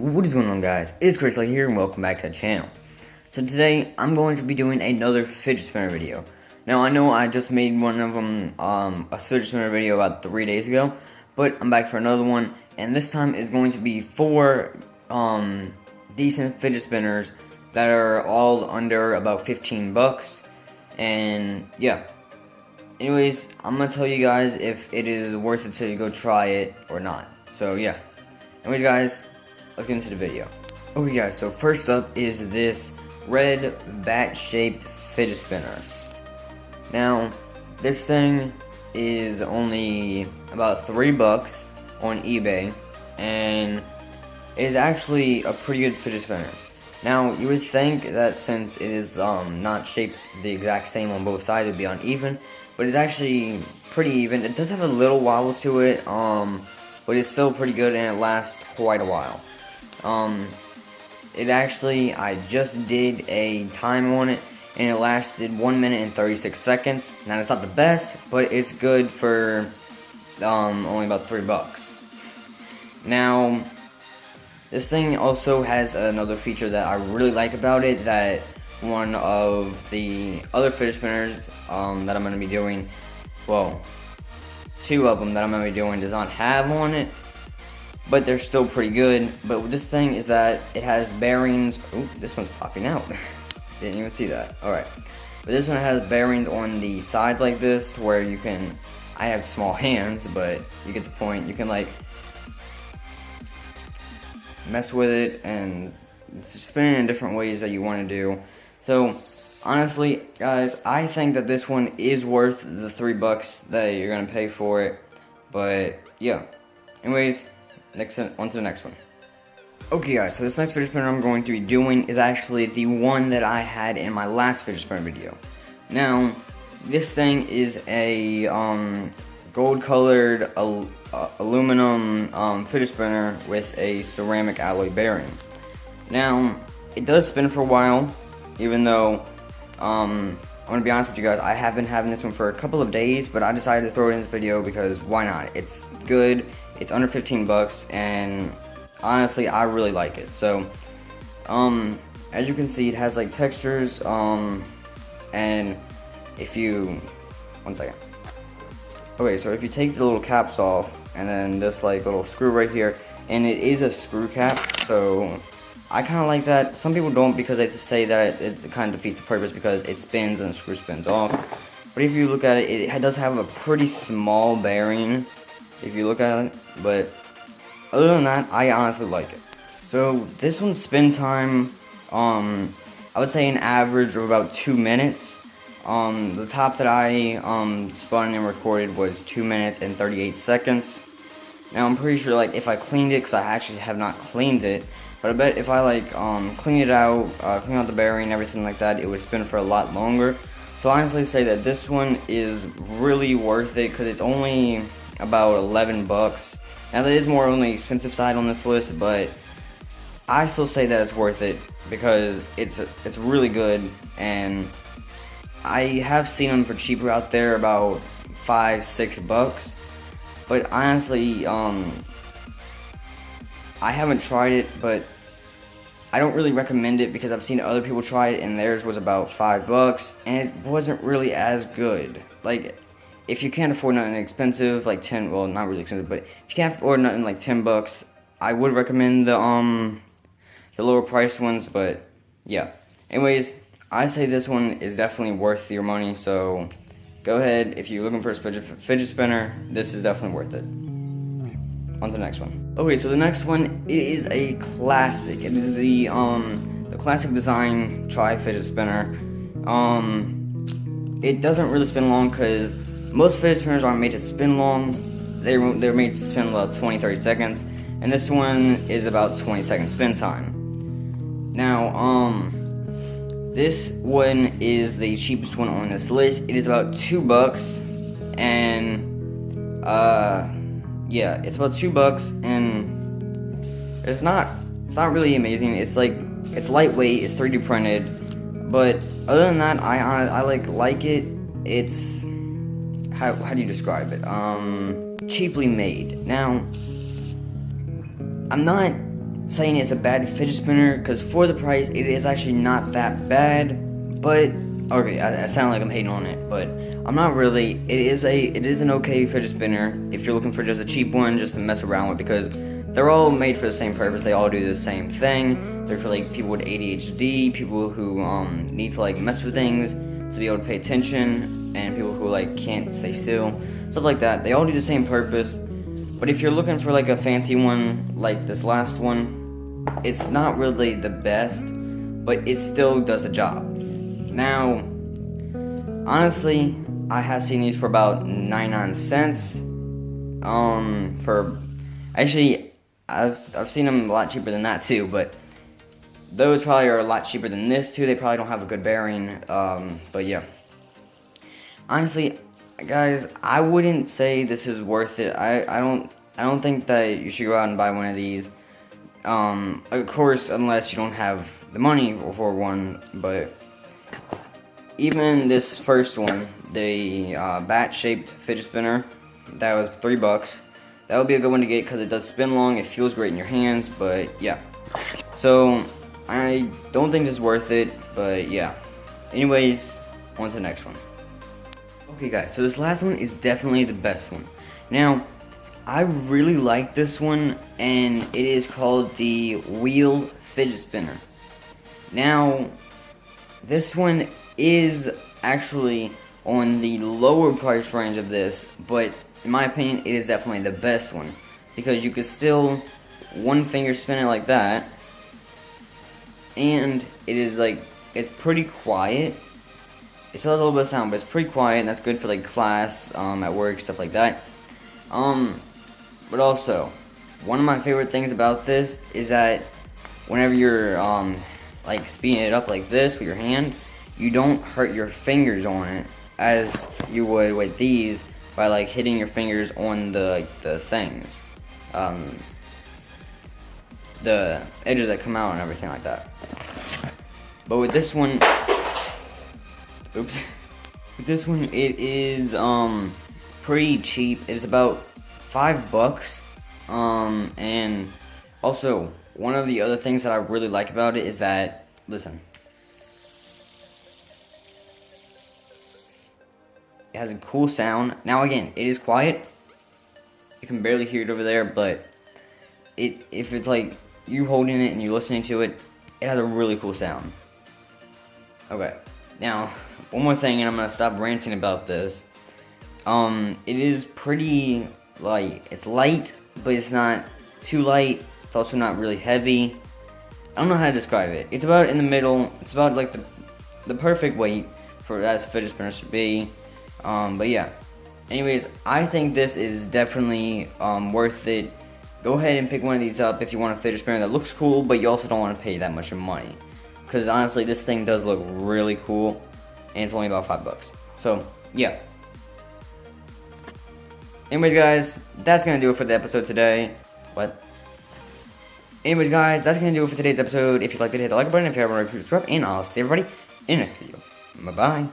What is going on, guys? It's Chris here, and welcome back to the channel. So today, I'm going to be doing another fidget spinner video. Now, I know I just made one of them, a fidget spinner video about 3 days ago, but I'm back for another one, and this time it's going to be 4 decent fidget spinners that are all under about 15 bucks, and yeah. Anyways, I'm gonna tell you guys if it is worth it to go try it or not. So yeah. Anyways, guys, let's get into the video. Okay, guys, so first up is this red bat-shaped fidget spinner. Now, this thing is only about 3 bucks on eBay, and it is actually a pretty good fidget spinner. Now, you would think that since it is not shaped the exact same on both sides, it would be uneven, but it's actually pretty even. It does have a little wobble to it, but it's still pretty good and it lasts quite a while. It actually, I just did a time on it, and it lasted 1 minute and 36 seconds. Now, it's not the best, but it's good for only about 3 bucks. Now, this thing also has another feature that I really like about it, that one of the other fidget spinners that I'm going to be doing, well, 2 of them that I'm going to be doing does not have on it, but they're still pretty good. But with this thing is that it has bearings. Ooh, this one's popping out. Didn't even see that. Alright. But this one has bearings on the sides like this, where you can, I have small hands, but you get the point. You can like mess with it and spin it in different ways that you want to do. So honestly, guys, I think that this one is worth the 3 bucks that you're gonna pay for it. But yeah. Anyways, on to the next one. Okay, guys, so this next fidget spinner I'm going to be doing is actually the one that I had in my last fidget spinner video. Now, this thing is a gold-colored aluminum fidget spinner with a ceramic alloy bearing. Now, it does spin for a while, even though I'm gonna be honest with you guys, I have been having this one for a couple of days, but I decided to throw it in this video because why not? It's good, it's under 15 bucks, and honestly, I really like it. So, as you can see, it has like textures, and if you, one second. Okay, so if you take the little caps off, and then this like little screw right here, and it is a screw cap, so I kind of like that. Some people don't, because they say that it kind of defeats the purpose because it spins and the screw spins off. But if you look at it, it does have a pretty small bearing, if you look at it. But other than that, I honestly like it. So this one's spin time, I would say an average of about 2 minutes. The top that I spun and recorded was 2 minutes and 38 seconds. Now I'm pretty sure, like, if I cleaned it, because I actually have not cleaned it, but I bet if I like clean it out, clean out the bearing and everything like that, it would spin for a lot longer. So I honestly say that this one is really worth it because it's only about 11 bucks. Now that is more on the expensive side on this list, but I still say that it's worth it because it's really good, and I have seen them for cheaper out there, about 5-6 bucks. But honestly, I haven't tried it, but I don't really recommend it because I've seen other people try it and theirs was about 5 bucks and it wasn't really as good. Like, if you can't afford nothing expensive, like 10, well, not really expensive, but if you can't afford nothing like 10 bucks, I would recommend the lower priced ones, but yeah. Anyways, I say this one is definitely worth your money, so go ahead. If you're looking for a fidget spinner, this is definitely worth it. On to the next one. Okay, so the next one is a classic. It is the classic design fidget spinner. It doesn't really spin long because most fidget spinners aren't made to spin long. They're made to spin about 20-30 seconds, and this one is about 20 seconds spin time. Now, this one is the cheapest one on this list. It is about 2 bucks, and yeah, it's about 2 bucks, and it's not really amazing. It's like, it's lightweight, it's 3D printed, but other than that, I like it. It's, how do you describe it? Cheaply made. Now, I'm not saying it's a bad fidget spinner, because for the price, it is actually not that bad. But okay, I sound like I'm hating on it, but I'm not really. It is an okay fidget spinner if you're looking for just a cheap one just to mess around with, because they're all made for the same purpose. They all do the same thing. They're for like people with ADHD, people who need to like mess with things to be able to pay attention, and people who like can't stay still, stuff like that. They all do the same purpose. But if you're looking for like a fancy one like this last one, it's not really the best, but it still does the job. Now, honestly, I have seen these for about 99 cents. For actually, I've seen them a lot cheaper than that too, but those probably are a lot cheaper than this too. They probably don't have a good bearing. But yeah, honestly, guys, I wouldn't say this is worth it. I don't think that you should go out and buy one of these. Of course, unless you don't have the money for one. But even this first one, the bat-shaped fidget spinner, that was $3. That would be a good one to get because it does spin long. It feels great in your hands. But yeah, so I don't think it's worth it. But yeah. Anyways, on to the next one. Okay guys, so this last one is definitely the best one. Now, I really like this one, and it is called the wheel fidget spinner. Now, this one is actually on the lower price range of this, but in my opinion, it is definitely the best one, because you could still one finger spin it like that, and it is like, it's pretty quiet. It still has a little bit of sound, but it's pretty quiet, and that's good for like class, at work, stuff like that. But also, one of my favorite things about this is that whenever you're like speeding it up like this with your hand, you don't hurt your fingers on it as you would with these by like hitting your fingers on the things, the edges that come out and everything like that. But with this one, oops. With this one, it is pretty cheap. It's about $5. And also, one of the other things that I really like about it is that, listen, it has a cool sound. Now again, it is quiet. You can barely hear it over there, but if it's like you holding it and you're listening to it, it has a really cool sound. Okay, now one more thing, and I'm gonna stop ranting about this. It is pretty light. It's light, but it's not too light. It's also not really heavy. I don't know how to describe it. It's about in the middle. It's about like the perfect weight for that fidget spinner should be. But yeah. Anyways, I think this is definitely worth it. Go ahead and pick one of these up if you want a fidget spinner that looks cool, but you also don't want to pay that much money. Because honestly, this thing does look really cool, and it's only about $5. So yeah. Anyways, guys, that's gonna do it for the episode today. What? Anyways, guys, that's gonna do it for today's episode. If you liked it, hit the like button. If you haven't already, subscribe, and I'll see everybody in the next video. Bye bye.